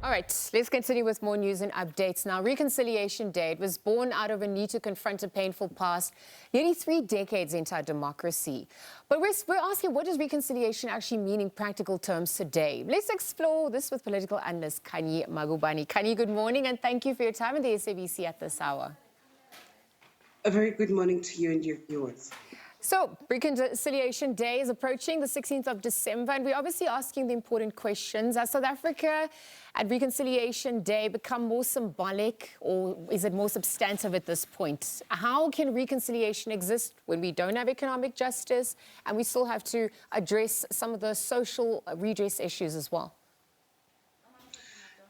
All right, let's continue with more news and updates now. Reconciliation Day, it was born out of a need to confront a painful past, nearly 3 decades into our democracy. But we're asking, what does reconciliation actually mean in practical terms today? Let's explore this with political analyst Khanyi Magubane. Khanyi, good morning, and thank you for your time in the SABC at this hour. A very good morning to you and your viewers. So, Reconciliation Day is approaching the 16th of December, and we're obviously asking the important questions. Has South Africa at Reconciliation Day become more symbolic, or is it more substantive at this point? How can reconciliation exist when we don't have economic justice and we still have to address some of the social redress issues as well?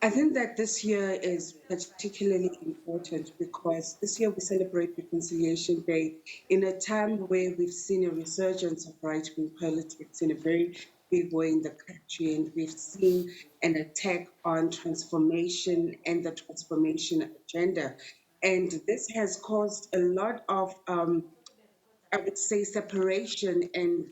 I think that this year is particularly important because this year we celebrate Reconciliation Day in a time where we've seen a resurgence of right-wing politics in a very big way in the country, and we've seen an attack on transformation and the transformation agenda. And this has caused a lot of, I would say, separation and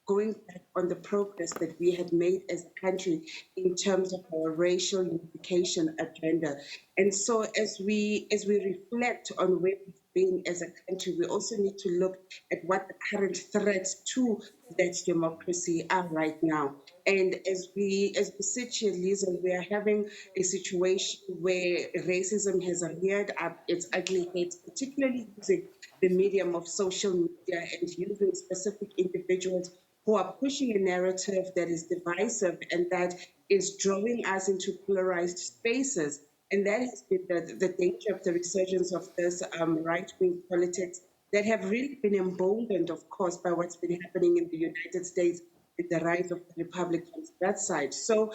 going back on the progress that we had made as a country in terms of our racial unification agenda. And so as we reflect on where we've been as a country, we also need to look at what the current threats to that democracy are right now. And as we sit here, Lisa, we are having a situation where racism has reared up its ugly head, particularly using the medium of social media and using specific individuals who are pushing a narrative that is divisive and that is drawing us into polarized spaces. And that has been the danger of the resurgence of this right-wing politics that have really been emboldened, of course, by what's been happening in the United States with the rise of the Republicans that side. So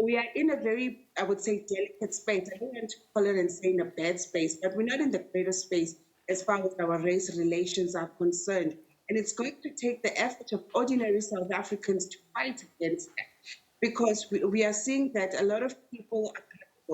we are in a very, I would say, delicate space. I don't want to call it and say in a bad space, but we're not in the greater space as far as our race relations are concerned. And it's going to take the effort of ordinary South Africans to fight against that, because we are seeing that a lot of people are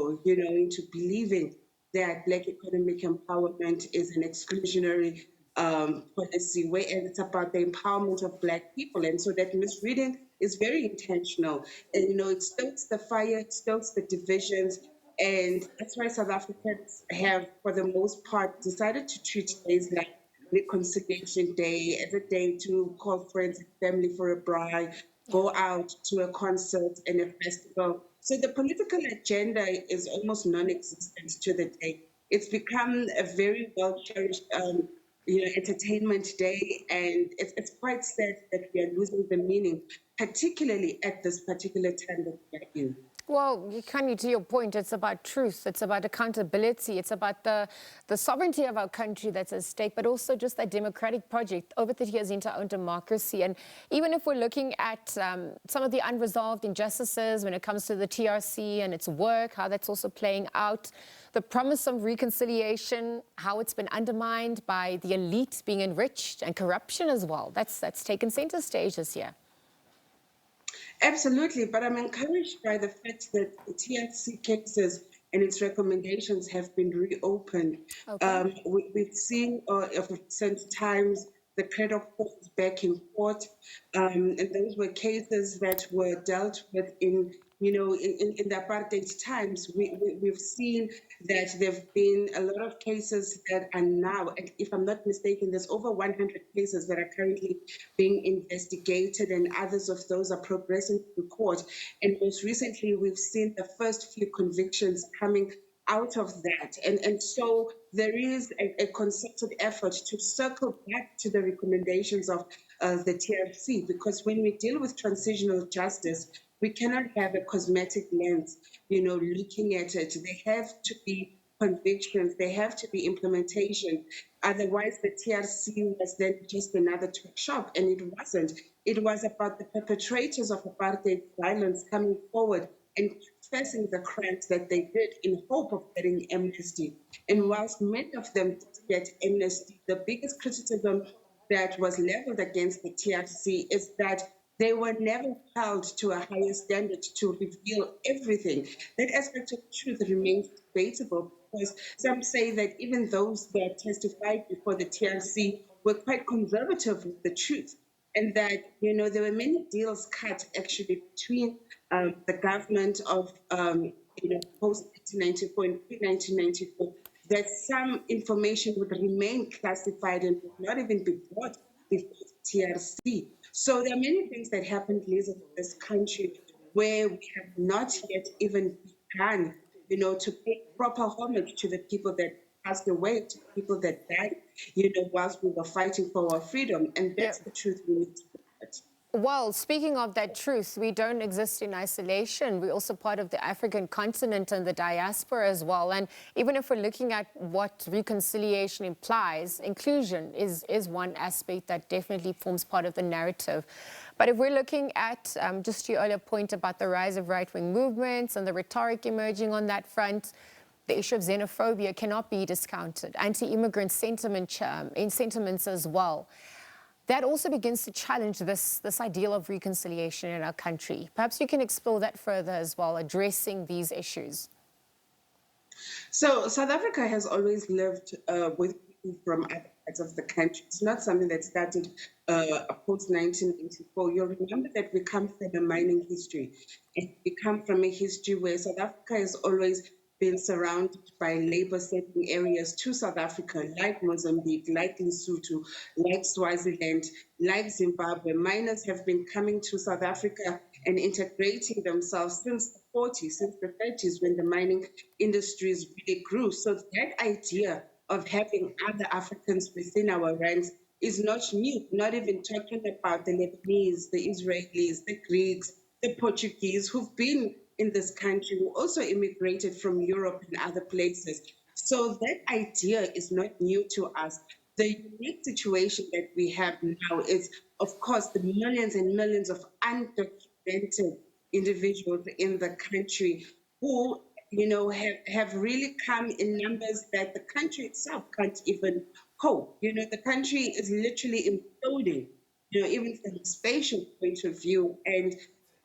comfortable, into believing that Black economic empowerment is an exclusionary policy, where it's about the empowerment of Black people. And so that misreading is very intentional. And, it stokes the fire, it stokes the divisions. And that's why South Africans have, for the most part, decided to treat days like Reconciliation Day as a day to call friends and family for a braai, go out to a concert and a festival. So the political agenda is almost non-existent to the day. It's become a very well-cherished, entertainment day, and it's quite sad that we are losing the meaning, particularly at this particular time that we are in. Well, Khanyi, to your point, it's about truth, it's about accountability, it's about the sovereignty of our country that's at stake, but also just that democratic project over 30 years into our own democracy. And even if we're looking at some of the unresolved injustices when it comes to the TRC and its work, how that's also playing out, the promise of reconciliation, how it's been undermined by the elite being enriched, and corruption as well, that's taken center stage this year. Absolutely, but I'm encouraged by the fact that the TRC cases and its recommendations have been reopened. Okay. We've seen of recent times the credo calls back in court, and those were cases that were dealt with in the apartheid times. We've seen that there have been a lot of cases that are now, and if I'm not mistaken, there's over 100 cases that are currently being investigated, and others of those are progressing to court. And most recently, we've seen the first few convictions coming out of that. And so there is a concerted effort to circle back to the recommendations of the TRC, because when we deal with transitional justice, we cannot have a cosmetic lens, looking at it. There have to be convictions, there have to be implementation. Otherwise, the TRC was then just another talk shop, and it wasn't. It was about the perpetrators of apartheid violence coming forward and confessing the crimes that they did in hope of getting amnesty. And whilst many of them did get amnesty, the biggest criticism that was leveled against the TRC is that they were never held to a higher standard to reveal everything. That aspect of truth remains debatable, because some say that even those that testified before the TRC were quite conservative with the truth, and that there were many deals cut actually between the government of post 1994 and pre-1994, that some information would remain classified and would not even be brought before TRC. So there are many things that happened, Liz, in this country where we have not yet even begun, to pay proper homage to the people that passed away, to the people that died, whilst we were fighting for our freedom. And that's the truth we need to look at. Well, speaking of that truth, we don't exist in isolation. We're also part of the African continent and the diaspora as well. And even if we're looking at what reconciliation implies, inclusion is one aspect that definitely forms part of the narrative. But if we're looking at just your earlier point about the rise of right-wing movements and the rhetoric emerging on that front, the issue of xenophobia cannot be discounted. Anti-immigrant sentiments as well. That also begins to challenge this ideal of reconciliation in our country. Perhaps you can explore that further as well, addressing these issues. So South Africa has always lived with people from other parts of the country. It's not something that started post-1994. You'll remember that we come from a mining history. And we come from a history where South Africa has always been surrounded by labor-settling areas to South Africa, like Mozambique, like Lesotho, like Swaziland, like Zimbabwe. Miners have been coming to South Africa and integrating themselves since the 40s, since the 30s, when the mining industries really grew. So that idea of having other Africans within our ranks is not new, not even talking about the Lebanese, the Israelis, the Greeks, the Portuguese, who've been in this country, who also immigrated from Europe and other places. So that idea is not new to us. The unique situation that we have now is, of course, the millions and millions of undocumented individuals in the country who, have really come in numbers that the country itself can't even cope. The country is literally imploding, even from a spatial point of view. And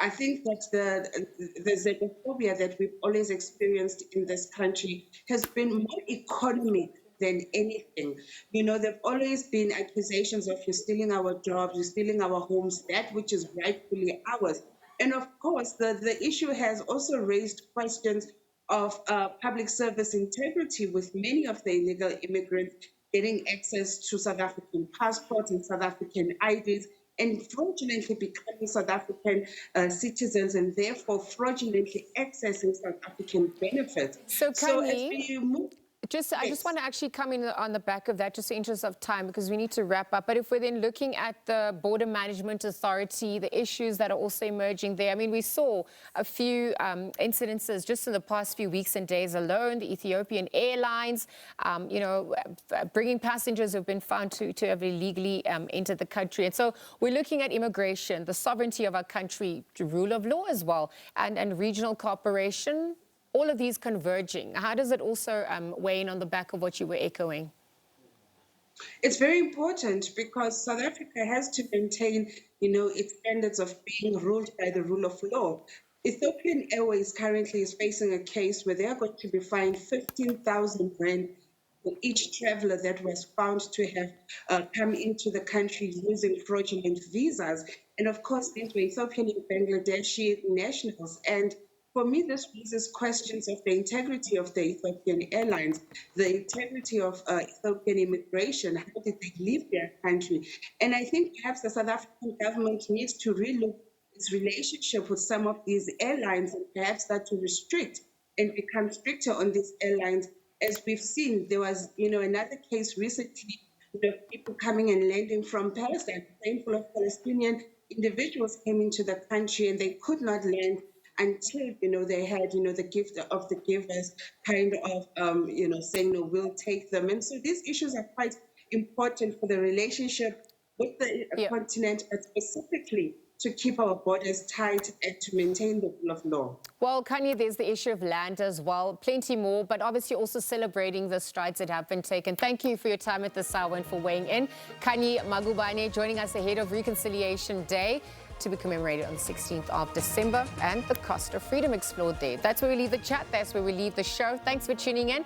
I think that the xenophobia that we've always experienced in this country has been more economic than anything. There've always been accusations of you're stealing our jobs, you're stealing our homes, that which is rightfully ours. And of course, the issue has also raised questions of public service integrity, with many of the illegal immigrants getting access to South African passports and South African IDs, and fraudulently becoming South African citizens, and therefore fraudulently accessing South African benefits. So as we move... I just want to actually come in on the back of that, just in the interest of time, because we need to wrap up. But if we're then looking at the Border Management Authority, the issues that are also emerging there, I mean, we saw a few incidences just in the past few weeks and days alone. The Ethiopian Airlines, bringing passengers who have been found to have illegally entered the country. And so we're looking at immigration, the sovereignty of our country, the rule of law as well, and regional cooperation. All of these converging. How does it also weigh in on the back of what you were echoing? It's very important because South Africa has to maintain, its standards of being ruled by the rule of law. Ethiopian Airways currently is facing a case where they are going to be fined 15,000 rand for each traveler that was found to have come into the country using fraudulent visas. And of course, these were Ethiopian and Bangladeshi nationals. And for me, this raises questions of the integrity of the Ethiopian Airlines, the integrity of Ethiopian immigration. How did they leave their country? And I think perhaps the South African government needs to relook its relationship with some of these airlines and perhaps start to restrict and become stricter on these airlines. As we've seen, there was, another case recently, people coming and landing from Palestine. A handful of Palestinian individuals came into the country and they could not land until, they had, the gift of the givers kind of, saying, no, we'll take them. And so these issues are quite important for the relationship with the continent, but specifically to keep our borders tight and to maintain the rule of law. Well, Khanyi, there's the issue of land as well, plenty more, but obviously also celebrating the strides that have been taken. Thank you for your time at this hour and for weighing in. Khanyi Magubane joining us ahead of Reconciliation Day, to be commemorated on the 16th of December, and the cost of freedom explored there. That's where we leave the chat. That's where we leave the show. Thanks for tuning in.